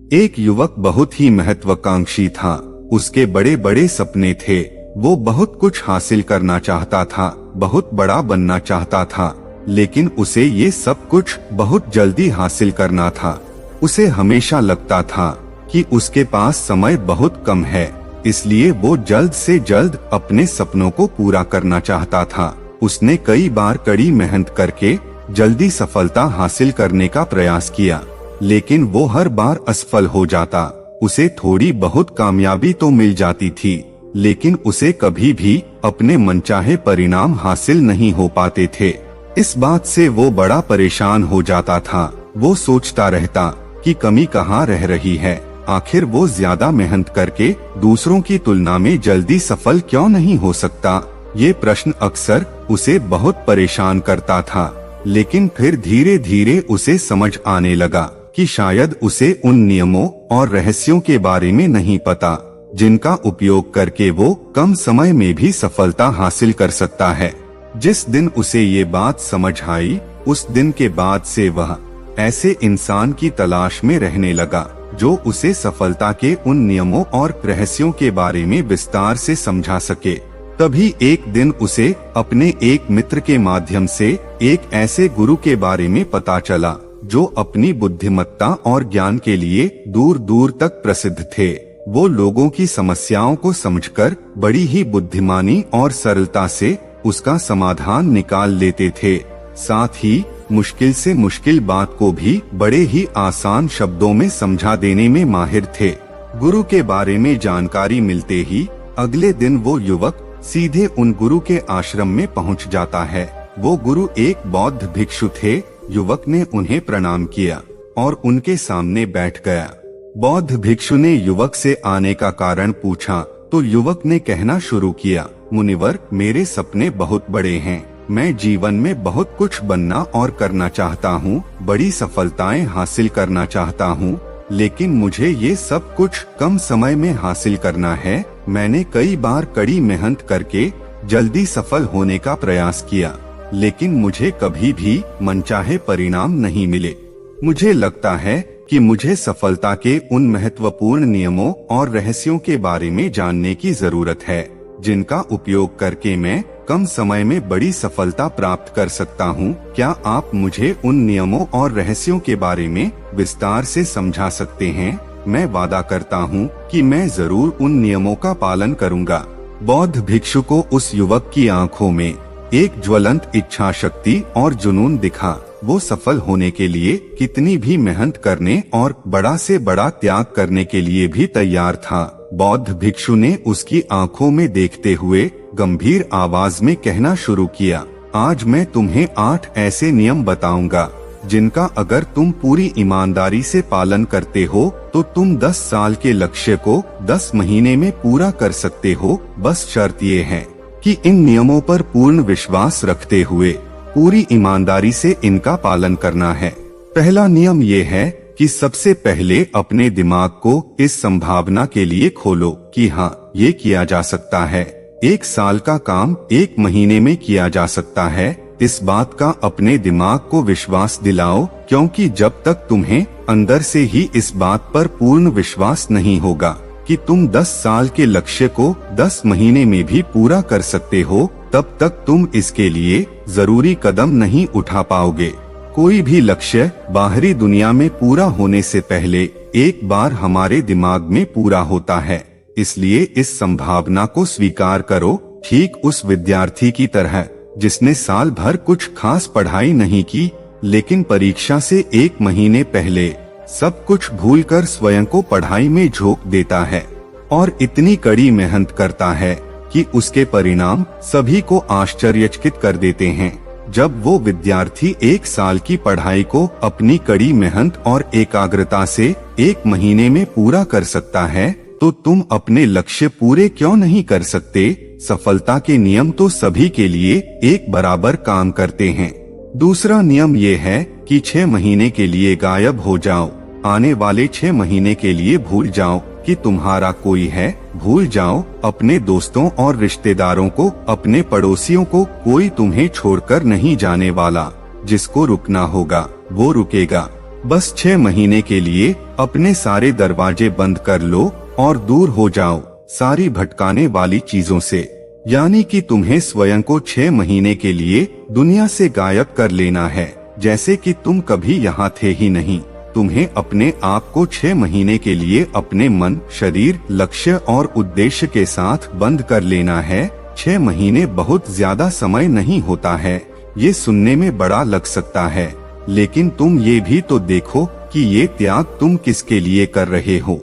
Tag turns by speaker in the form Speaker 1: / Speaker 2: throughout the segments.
Speaker 1: एक युवक बहुत ही महत्वाकांक्षी था। उसके बड़े बड़े सपने थे। वो बहुत कुछ हासिल करना चाहता था, बहुत बड़ा बनना चाहता था, लेकिन उसे ये सब कुछ बहुत जल्दी हासिल करना था। उसे हमेशा लगता था कि उसके पास समय बहुत कम है, इसलिए वो जल्द से जल्द अपने सपनों को पूरा करना चाहता था। उसने कई बार कड़ी मेहनत करके जल्दी सफलता हासिल करने का प्रयास किया, लेकिन वो हर बार असफल हो जाता। उसे थोड़ी बहुत कामयाबी तो मिल जाती थी, लेकिन उसे कभी भी अपने मनचाहे परिणाम हासिल नहीं हो पाते थे। इस बात से वो बड़ा परेशान हो जाता था। वो सोचता रहता कि कमी कहाँ रह रही है, आखिर वो ज्यादा मेहनत करके दूसरों की तुलना में जल्दी सफल क्यों नहीं हो सकता। ये प्रश्न अक्सर उसे बहुत परेशान करता था, लेकिन फिर धीरे धीरे उसे समझ आने लगा कि शायद उसे उन नियमों और रहस्यों के बारे में नहीं पता, जिनका उपयोग करके वो कम समय में भी सफलता हासिल कर सकता है। जिस दिन उसे ये बात समझ आई, उस दिन के बाद से वह ऐसे इंसान की तलाश में रहने लगा जो उसे सफलता के उन नियमों और रहस्यों के बारे में विस्तार से समझा सके। तभी एक दिन उसे अपने एक मित्र के माध्यम से एक ऐसे गुरु के बारे में पता चला जो अपनी बुद्धिमत्ता और ज्ञान के लिए दूर दूर तक प्रसिद्ध थे। वो लोगों की समस्याओं को समझकर बड़ी ही बुद्धिमानी और सरलता से उसका समाधान निकाल लेते थे। साथ ही मुश्किल से मुश्किल बात को भी बड़े ही आसान शब्दों में समझा देने में माहिर थे। गुरु के बारे में जानकारी मिलते ही अगले दिन वो युवक सीधे उन गुरु के आश्रम में पहुंच जाता है। वो गुरु एक बौद्ध भिक्षु थे। युवक ने उन्हें प्रणाम किया और उनके सामने बैठ गया। बौद्ध भिक्षु ने युवक से आने का कारण पूछा तो युवक ने कहना शुरू किया, मुनिवर, मेरे सपने बहुत बड़े हैं। मैं जीवन में बहुत कुछ बनना और करना चाहता हूँ, बड़ी सफलताएं हासिल करना चाहता हूँ, लेकिन मुझे ये सब कुछ कम समय में हासिल करना है। मैंने कई बार कड़ी मेहनत करके जल्दी सफल होने का प्रयास किया, लेकिन मुझे कभी भी मनचाहे परिणाम नहीं मिले। मुझे लगता है कि मुझे सफलता के उन महत्वपूर्ण नियमों और रहस्यों के बारे में जानने की जरूरत है, जिनका उपयोग करके मैं कम समय में बड़ी सफलता प्राप्त कर सकता हूँ। क्या आप मुझे उन नियमों और रहस्यों के बारे में विस्तार से समझा सकते हैं? मैं वादा करता हूँ कि मैं जरूर उन नियमों का पालन करूँगा। बौद्ध भिक्षु को उस युवक की आंखों में एक ज्वलंत इच्छा शक्ति और जुनून दिखा। वो सफल होने के लिए कितनी भी मेहनत करने और बड़ा से बड़ा त्याग करने के लिए भी तैयार था। बौद्ध भिक्षु ने उसकी आंखों में देखते हुए गंभीर आवाज में कहना शुरू किया, आज मैं तुम्हें 8 ऐसे नियम बताऊंगा जिनका अगर तुम पूरी ईमानदारी से पालन करते हो तो तुम 10 साल के लक्ष्य को 10 महीने में पूरा कर सकते हो। बस शर्त ये है कि इन नियमों पर पूर्ण विश्वास रखते हुए पूरी ईमानदारी से इनका पालन करना है। पहला नियम ये है कि सबसे पहले अपने दिमाग को इस संभावना के लिए खोलो कि हाँ, ये किया जा सकता है। 1 साल का काम 1 महीने में किया जा सकता है। इस बात का अपने दिमाग को विश्वास दिलाओ, क्योंकि जब तक तुम्हें अंदर से ही इस बात पर पूर्ण विश्वास नहीं होगा कि तुम 10 साल के लक्ष्य को 10 महीने में भी पूरा कर सकते हो, तब तक तुम इसके लिए जरूरी कदम नहीं उठा पाओगे। कोई भी लक्ष्य बाहरी दुनिया में पूरा होने से पहले एक बार हमारे दिमाग में पूरा होता है। इसलिए इस संभावना को स्वीकार करो, ठीक उस विद्यार्थी की तरह जिसने साल भर कुछ खास पढ़ाई नहीं की, लेकिन परीक्षा से 1 महीने पहले सब कुछ भूलकर स्वयं को पढ़ाई में झोंक देता है और इतनी कड़ी मेहनत करता है कि उसके परिणाम सभी को आश्चर्यचकित कर देते हैं। जब वो विद्यार्थी 1 साल की पढ़ाई को अपनी कड़ी मेहनत और एकाग्रता से 1 महीने में पूरा कर सकता है, तो तुम अपने लक्ष्य पूरे क्यों नहीं कर सकते? सफलता के नियम तो सभी के लिए एक बराबर काम करते हैं। दूसरा नियम ये है कि 6 महीने के लिए गायब हो जाओ। आने वाले 6 महीने के लिए भूल जाओ कि तुम्हारा कोई है। भूल जाओ अपने दोस्तों और रिश्तेदारों को, अपने पड़ोसियों को। कोई तुम्हें छोड़कर नहीं जाने वाला। जिसको रुकना होगा वो रुकेगा। बस 6 महीने के लिए अपने सारे दरवाजे बंद कर लो और दूर हो जाओ सारी भटकाने वाली चीजों से। यानी कि तुम्हें स्वयं को 6 महीने के लिए दुनिया से गायब कर लेना है, जैसे कि तुम कभी यहाँ थे ही नहीं। तुम्हें अपने आप को 6 महीने के लिए अपने मन, शरीर, लक्ष्य और उद्देश्य के साथ बंद कर लेना है। 6 महीने बहुत ज्यादा समय नहीं होता है। ये सुनने में बड़ा लग सकता है, लेकिन तुम ये भी तो देखो कि ये त्याग तुम किसके लिए कर रहे हो।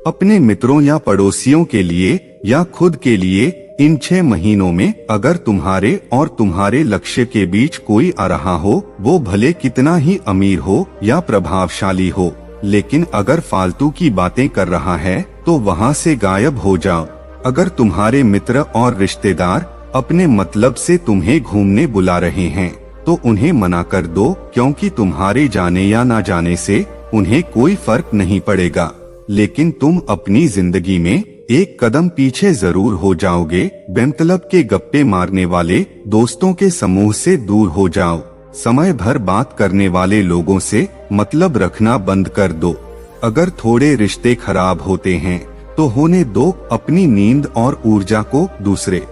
Speaker 1: अपने मित्रों या पड़ोसियों के लिए या खुद के लिए। इन 6 महीनों में अगर तुम्हारे और तुम्हारे लक्ष्य के बीच कोई आ रहा हो, वो भले कितना ही अमीर हो या प्रभावशाली हो, लेकिन अगर फालतू की बातें कर रहा है तो वहाँ से गायब हो जाओ। अगर तुम्हारे मित्र और रिश्तेदार अपने मतलब से तुम्हें घूमने बुला रहे हैं तो उन्हें मना कर दो, क्योंकि तुम्हारे जाने या ना जाने से उन्हें कोई फर्क नहीं पड़ेगा। लेकिन तुम अपनी जिंदगी में एक कदम पीछे जरूर हो जाओगे। बेमतलब के गप्पे मारने वाले दोस्तों के समूह से दूर हो जाओ। समय भर बात करने वाले लोगों से मतलब रखना बंद कर दो। अगर थोड़े रिश्ते खराब होते हैं तो होने दो। अपनी नींद और ऊर्जा को दूसरे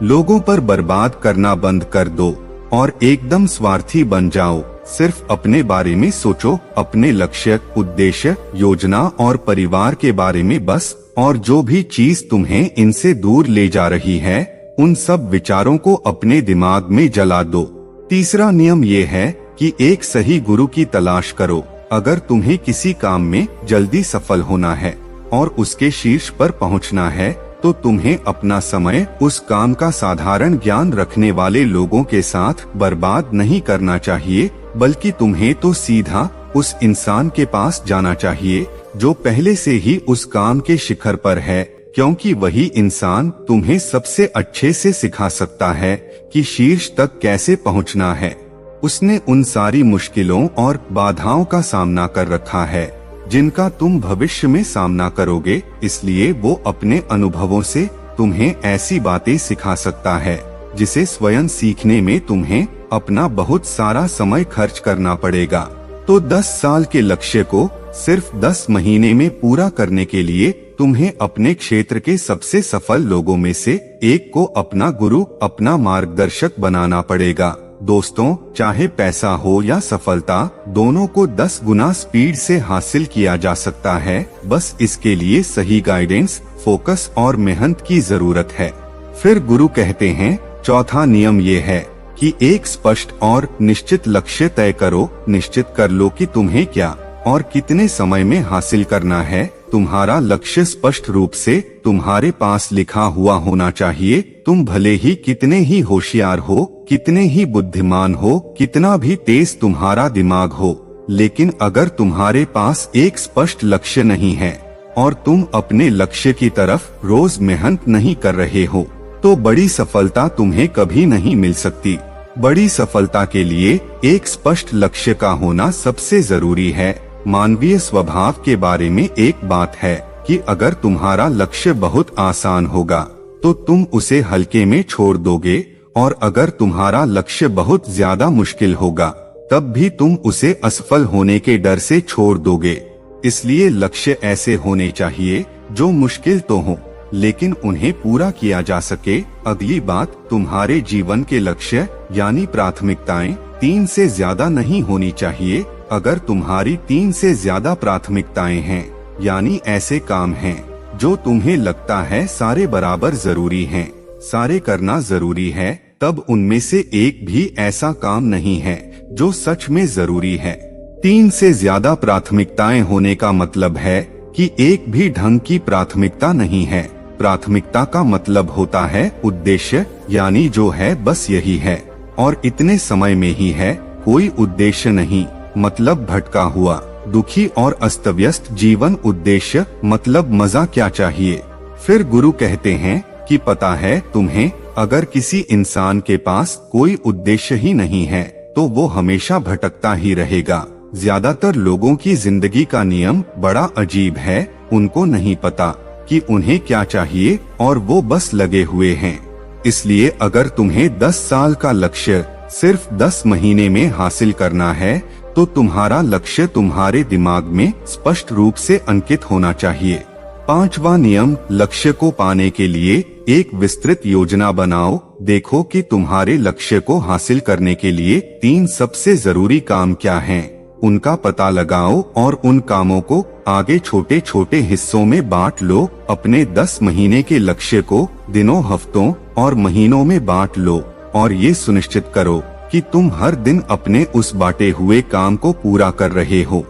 Speaker 1: लोगों पर बर्बाद करना बंद कर दो और एकदम स्वार्थी बन जाओ। सिर्फ अपने बारे में सोचो, अपने लक्ष्य, उद्देश्य, योजना और परिवार के बारे में बस। और जो भी चीज तुम्हें इनसे दूर ले जा रही है, उन सब विचारों को अपने दिमाग में जला दो। तीसरा नियम ये है कि एक सही गुरु की तलाश करो। अगर तुम्हें किसी काम में जल्दी सफल होना है और उसके शीर्ष पर पहुंचना है, तो तुम्हें अपना समय उस काम का साधारण ज्ञान रखने वाले लोगों के साथ बर्बाद नहीं करना चाहिए, बल्कि तुम्हें तो सीधा उस इंसान के पास जाना चाहिए जो पहले से ही उस काम के शिखर पर है, क्योंकि वही इंसान तुम्हें सबसे अच्छे से सिखा सकता है कि शीर्ष तक कैसे पहुंचना है। उसने उन सारी मुश्किलों और बाधाओं का सामना कर रखा है जिनका तुम भविष्य में सामना करोगे, इसलिए वो अपने अनुभवों से तुम्हें ऐसी बातें सिखा सकता है जिसे स्वयं सीखने में तुम्हें अपना बहुत सारा समय खर्च करना पड़ेगा। तो 10 साल के लक्ष्य को सिर्फ 10 महीने में पूरा करने के लिए तुम्हें अपने क्षेत्र के सबसे सफल लोगों में से एक को अपना गुरु, अपना मार्गदर्शक बनाना पड़ेगा। दोस्तों, चाहे पैसा हो या सफलता, दोनों को 10 गुना स्पीड से हासिल किया जा सकता है। बस इसके लिए सही गाइडेंस, फोकस और मेहनत की जरूरत है। फिर गुरु कहते हैं, चौथा नियम ये है कि एक स्पष्ट और निश्चित लक्ष्य तय करो। निश्चित कर लो कि तुम्हें क्या और कितने समय में हासिल करना है। तुम्हारा लक्ष्य स्पष्ट रूप से तुम्हारे पास लिखा हुआ होना चाहिए। तुम भले ही कितने ही होशियार हो, कितने ही बुद्धिमान हो, कितना भी तेज तुम्हारा दिमाग हो, लेकिन अगर तुम्हारे पास एक स्पष्ट लक्ष्य नहीं है और तुम अपने लक्ष्य की तरफ रोज मेहनत नहीं कर रहे हो, तो बड़ी सफलता तुम्हें कभी नहीं मिल सकती। बड़ी सफलता के लिए एक स्पष्ट लक्ष्य का होना सबसे जरूरी है। मानवीय स्वभाव के बारे में एक बात है कि अगर तुम्हारा लक्ष्य बहुत आसान होगा तो तुम उसे हल्के में छोड़ दोगे, और अगर तुम्हारा लक्ष्य बहुत ज्यादा मुश्किल होगा तब भी तुम उसे असफल होने के डर से छोड़ दोगे। इसलिए लक्ष्य ऐसे होने चाहिए जो मुश्किल तो हो, लेकिन उन्हें पूरा किया जा सके। अगली बात, तुम्हारे जीवन के लक्ष्य यानी प्राथमिकताएं 3 से ज्यादा नहीं होनी चाहिए। अगर तुम्हारी 3 से ज्यादा प्राथमिकताएं हैं, यानी ऐसे काम हैं जो तुम्हें लगता है सारे बराबर जरूरी हैं, सारे करना जरूरी है, तब उनमें से एक भी ऐसा काम नहीं है जो सच में जरूरी है। 3 से ज्यादा प्राथमिकताएं होने का मतलब है कि एक भी ढंग की प्राथमिकता नहीं है। प्राथमिकता का मतलब होता है उद्देश्य, यानी जो है बस यही है और इतने समय में ही है, कोई उद्देश्य नहीं, मतलब भटका हुआ, दुखी और अस्तव्यस्त जीवन। उद्देश्य मतलब मजा क्या चाहिए। फिर गुरु कहते हैं कि पता है तुम्हें, अगर किसी इंसान के पास कोई उद्देश्य ही नहीं है तो वो हमेशा भटकता ही रहेगा। ज्यादातर लोगों की जिंदगी का नियम बड़ा अजीब है। उनको नहीं पता कि उन्हें क्या चाहिए और वो बस लगे हुए हैं। इसलिए अगर तुम्हें 10 साल का लक्ष्य सिर्फ 10 महीने में हासिल करना है तो तुम्हारा लक्ष्य तुम्हारे दिमाग में स्पष्ट रूप से अंकित होना चाहिए। 5वां नियम, लक्ष्य को पाने के लिए एक विस्तृत योजना बनाओ। देखो कि तुम्हारे लक्ष्य को हासिल करने के लिए 3 सबसे जरूरी काम क्या हैं। उनका पता लगाओ और उन कामों को आगे छोटे छोटे हिस्सों में बांट लो। अपने 10 महीने के लक्ष्य को दिनों, हफ्तों और महीनों में बांट लो और ये सुनिश्चित करो कि तुम हर दिन अपने उस बांटे हुए काम को पूरा कर रहे हो।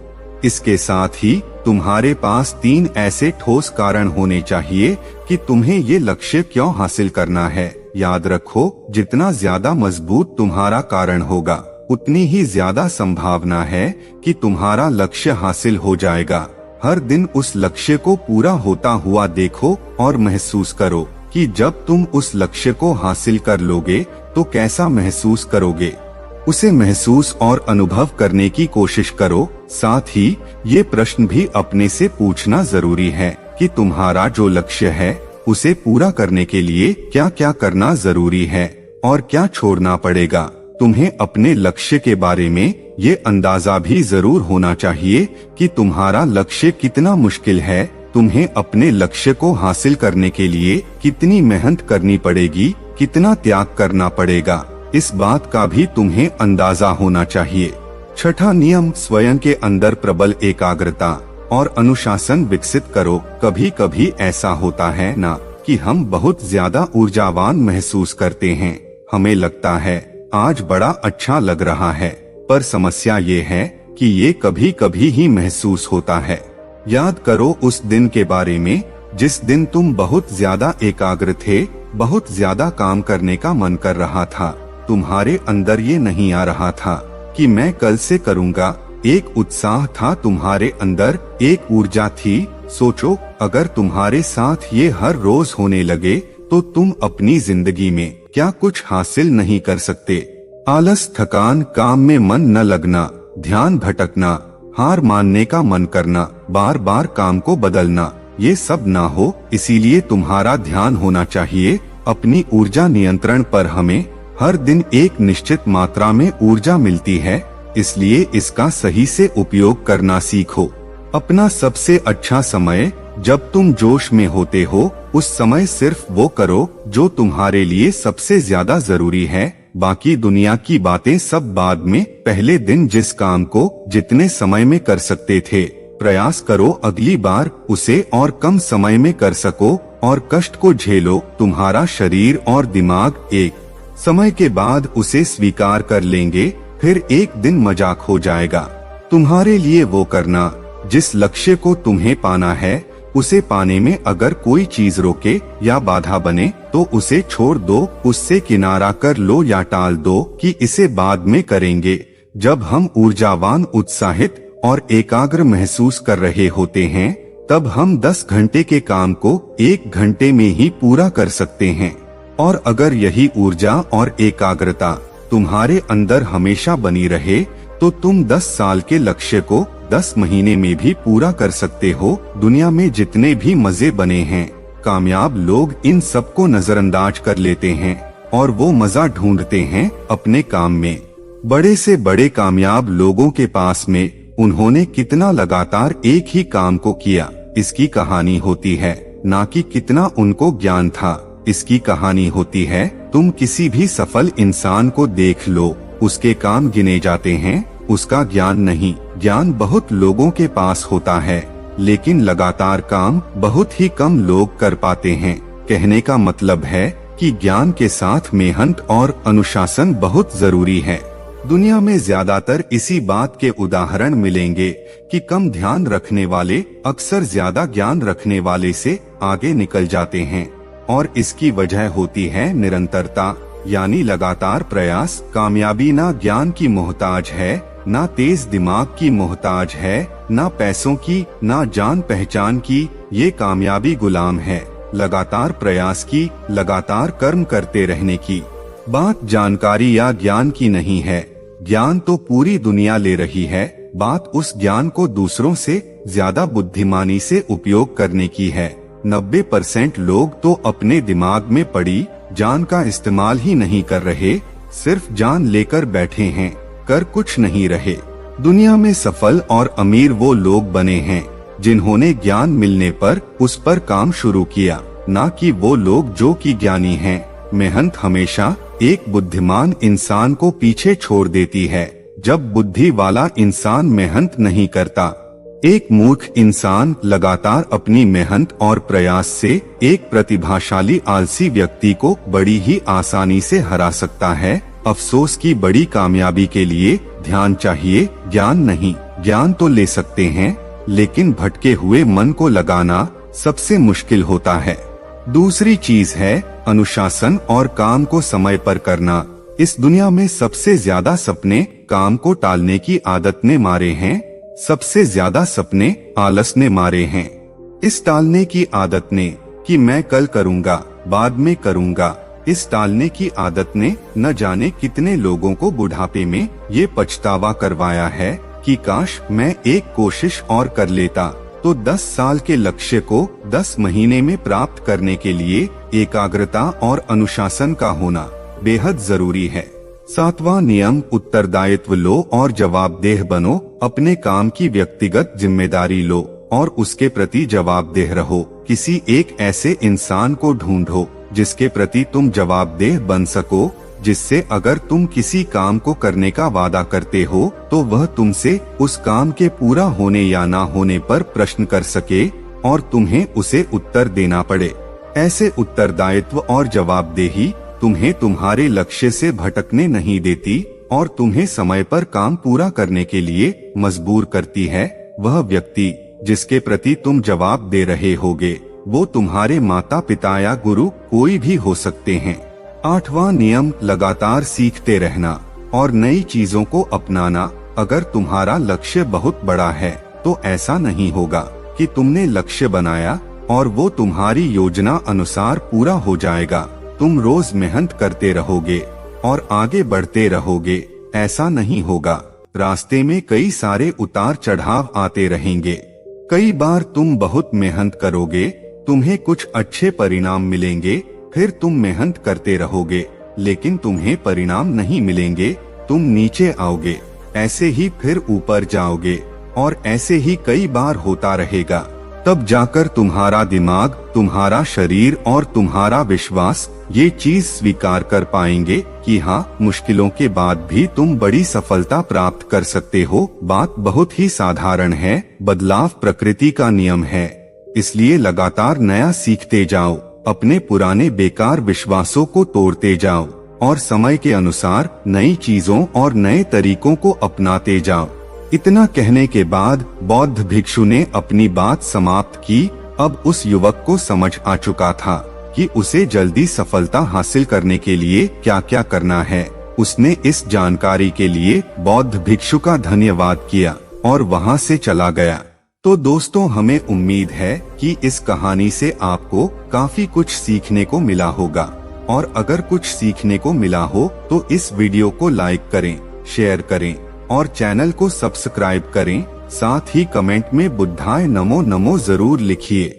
Speaker 1: इसके साथ ही तुम्हारे पास 3 ऐसे ठोस कारण होने चाहिए कि तुम्हें ये लक्ष्य क्यों हासिल करना है। याद रखो, जितना ज्यादा मजबूत तुम्हारा कारण होगा, उतनी ही ज्यादा संभावना है कि तुम्हारा लक्ष्य हासिल हो जाएगा। हर दिन उस लक्ष्य को पूरा होता हुआ देखो और महसूस करो कि जब तुम उस लक्ष्य को हासिल कर लोगे तो कैसा महसूस करोगे। उसे महसूस और अनुभव करने की कोशिश करो। साथ ही ये प्रश्न भी अपने से पूछना जरूरी है कि तुम्हारा जो लक्ष्य है उसे पूरा करने के लिए क्या क्या करना जरूरी है और क्या छोड़ना पड़ेगा। तुम्हें अपने लक्ष्य के बारे में ये अंदाजा भी जरूर होना चाहिए कि तुम्हारा लक्ष्य कितना मुश्किल है। तुम्हें अपने लक्ष्य को हासिल करने के लिए कितनी मेहनत करनी पड़ेगी, कितना त्याग करना पड़ेगा, इस बात का भी तुम्हें अंदाजा होना चाहिए। 6वां नियम, स्वयं के अंदर प्रबल एकाग्रता और अनुशासन विकसित करो। कभी कभी ऐसा होता है ना कि हम बहुत ज्यादा ऊर्जावान महसूस करते हैं। हमें लगता है आज बड़ा अच्छा लग रहा है, पर समस्या ये है कि ये कभी कभी ही महसूस होता है। याद करो उस दिन के बारे में जिस दिन तुम बहुत ज्यादा एकाग्र थे, बहुत ज्यादा काम करने का मन कर रहा था। तुम्हारे अंदर ये नहीं आ रहा था कि मैं कल से करूँगा। एक उत्साह था तुम्हारे अंदर, एक ऊर्जा थी। सोचो, अगर तुम्हारे साथ ये हर रोज होने लगे तो तुम अपनी जिंदगी में क्या कुछ हासिल नहीं कर सकते। आलस, थकान, काम में मन न लगना, ध्यान भटकना, हार मानने का मन करना, बार बार काम को बदलना, ये सब ना हो। इसीलिए तुम्हारा ध्यान होना चाहिए अपनी ऊर्जा नियंत्रण पर। हमें हर दिन एक निश्चित मात्रा में ऊर्जा मिलती है, इसलिए इसका सही से उपयोग करना सीखो। अपना सबसे अच्छा समय जब तुम जोश में होते हो, उस समय सिर्फ वो करो जो तुम्हारे लिए सबसे ज्यादा जरूरी है। बाकी दुनिया की बातें सब बाद में। पहले दिन जिस काम को जितने समय में कर सकते थे, प्रयास करो अगली बार उसे और कम समय में कर सको और कष्ट को झेलो। तुम्हारा शरीर और दिमाग एक समय के बाद उसे स्वीकार कर लेंगे, फिर एक दिन मजाक हो जाएगा। तुम्हारे लिए वो करना जिस लक्ष्य को तुम्हें पाना है, उसे पाने में अगर कोई चीज रोके या बाधा बने तो उसे छोड़ दो, उससे किनारा कर लो या टाल दो कि इसे बाद में करेंगे। जब हम ऊर्जावान, उत्साहित और एकाग्र महसूस कर रहे होते हैं, तब हम 10 घंटे के काम को 1 घंटे में ही पूरा कर सकते हैं। और अगर यही ऊर्जा और एकाग्रता तुम्हारे अंदर हमेशा बनी रहे तो तुम 10 साल के लक्ष्य को 10 महीने में भी पूरा कर सकते हो। दुनिया में जितने भी मजे बने हैं, कामयाब लोग इन सबको नजरअंदाज कर लेते हैं और वो मजा ढूंढते हैं अपने काम में। बड़े से बड़े कामयाब लोगों के पास में उन्होंने कितना लगातार एक ही काम को किया, इसकी कहानी होती है, ना कि कितना उनको ज्ञान था। इसकी कहानी होती है, तुम किसी भी सफल इंसान को देख लो, उसके काम गिने जाते हैं, उसका ज्ञान नहीं। ज्ञान बहुत लोगों के पास होता है, लेकिन लगातार काम बहुत ही कम लोग कर पाते हैं। कहने का मतलब है कि ज्ञान के साथ मेहनत और अनुशासन बहुत जरूरी है। दुनिया में ज्यादातर इसी बात के उदाहरण मिलेंगे कि कम ध्यान रखने वाले अक्सर ज्यादा ज्ञान रखने वाले से आगे निकल जाते हैं, और इसकी वजह होती है निरंतरता, यानी लगातार प्रयास। कामयाबी ना ज्ञान की मोहताज है, ना तेज दिमाग की मोहताज है, ना पैसों की, ना जान पहचान की। ये कामयाबी गुलाम है लगातार प्रयास की, लगातार कर्म करते रहने की। बात जानकारी या ज्ञान की नहीं है, ज्ञान तो पूरी दुनिया ले रही है। बात उस ज्ञान को दूसरों से ज्यादा बुद्धिमानी से उपयोग करने की है। 90% लोग तो अपने दिमाग में पड़ी जान का इस्तेमाल ही नहीं कर रहे, सिर्फ जान लेकर बैठे हैं, कर कुछ नहीं रहे। दुनिया में सफल और अमीर वो लोग बने हैं जिन्होंने ज्ञान मिलने पर उस पर काम शुरू किया, ना कि वो लोग जो कि ज्ञानी हैं। मेहनत हमेशा एक बुद्धिमान इंसान को पीछे छोड़ देती है। जब बुद्धि वाला इंसान मेहनत नहीं करता, एक मूर्ख इंसान लगातार अपनी मेहनत और प्रयास से एक प्रतिभाशाली आलसी व्यक्ति को बड़ी ही आसानी से हरा सकता है। अफसोस की बड़ी कामयाबी के लिए ध्यान चाहिए, ज्ञान नहीं। ज्ञान तो ले सकते हैं, लेकिन भटके हुए मन को लगाना सबसे मुश्किल होता है। दूसरी चीज है अनुशासन और काम को समय पर करना। इस दुनिया में सबसे ज्यादा सपने काम को टालने की आदत ने मारे हैं। सबसे ज्यादा सपने आलस ने मारे हैं। इस टालने की आदत ने कि मैं कल करूँगा, बाद में करूँगा, इस टालने की आदत ने न जाने कितने लोगों को बुढ़ापे में ये पछतावा करवाया है कि काश मैं एक कोशिश और कर लेता। तो 10 साल के लक्ष्य को 10 महीने में प्राप्त करने के लिए एकाग्रता और अनुशासन का होना बेहद जरूरी है। 7वां नियम, उत्तरदायित्व लो और जवाबदेह बनो। अपने काम की व्यक्तिगत जिम्मेदारी लो और उसके प्रति जवाबदेह रहो। किसी एक ऐसे इंसान को ढूंढो जिसके प्रति तुम जवाबदेह बन सको, जिससे अगर तुम किसी काम को करने का वादा करते हो तो वह तुमसे उस काम के पूरा होने या ना होने पर प्रश्न कर सके और तुम्हें उसे उत्तर देना पड़े। ऐसे उत्तरदायित्व और जवाबदेही तुम्हें तुम्हारे लक्ष्य से भटकने नहीं देती और तुम्हें समय पर काम पूरा करने के लिए मजबूर करती है। वह व्यक्ति जिसके प्रति तुम जवाब दे रहे होगे वो तुम्हारे माता पिता या गुरु कोई भी हो सकते हैं। 8वां नियम, लगातार सीखते रहना और नई चीजों को अपनाना। अगर तुम्हारा लक्ष्य बहुत बड़ा है तो ऐसा नहीं होगा कि तुमने लक्ष्य बनाया और वो तुम्हारी योजना अनुसार पूरा हो जाएगा। तुम रोज मेहनत करते रहोगे और आगे बढ़ते रहोगे, ऐसा नहीं होगा। रास्ते में कई सारे उतार चढ़ाव आते रहेंगे। कई बार तुम बहुत मेहनत करोगे, तुम्हें कुछ अच्छे परिणाम मिलेंगे, फिर तुम मेहनत करते रहोगे लेकिन तुम्हें परिणाम नहीं मिलेंगे, तुम नीचे आओगे, ऐसे ही फिर ऊपर जाओगे और ऐसे ही कई बार होता रहेगा। तब जाकर तुम्हारा दिमाग, तुम्हारा शरीर और तुम्हारा विश्वास ये चीज स्वीकार कर पाएंगे कि हाँ, मुश्किलों के बाद भी तुम बड़ी सफलता प्राप्त कर सकते हो। बात बहुत ही साधारण है, बदलाव प्रकृति का नियम है, इसलिए लगातार नया सीखते जाओ, अपने पुराने बेकार विश्वासों को तोड़ते जाओ और समय के अनुसार नई चीजों और नए तरीकों को अपनाते जाओ। इतना कहने के बाद बौद्ध भिक्षु ने अपनी बात समाप्त की। अब उस युवक को समझ आ चुका था कि उसे जल्दी सफलता हासिल करने के लिए क्या क्या करना है। उसने इस जानकारी के लिए बौद्ध भिक्षु का धन्यवाद किया और वहां से चला गया। तो दोस्तों, हमें उम्मीद है कि इस कहानी से आपको काफी कुछ सीखने को मिला होगा और अगर कुछ सीखने को मिला हो तो इस वीडियो को लाइक करें, शेयर करें और चैनल को सब्सक्राइब करें। साथ ही कमेंट में बुद्धाय नमो नमो जरूर लिखिए।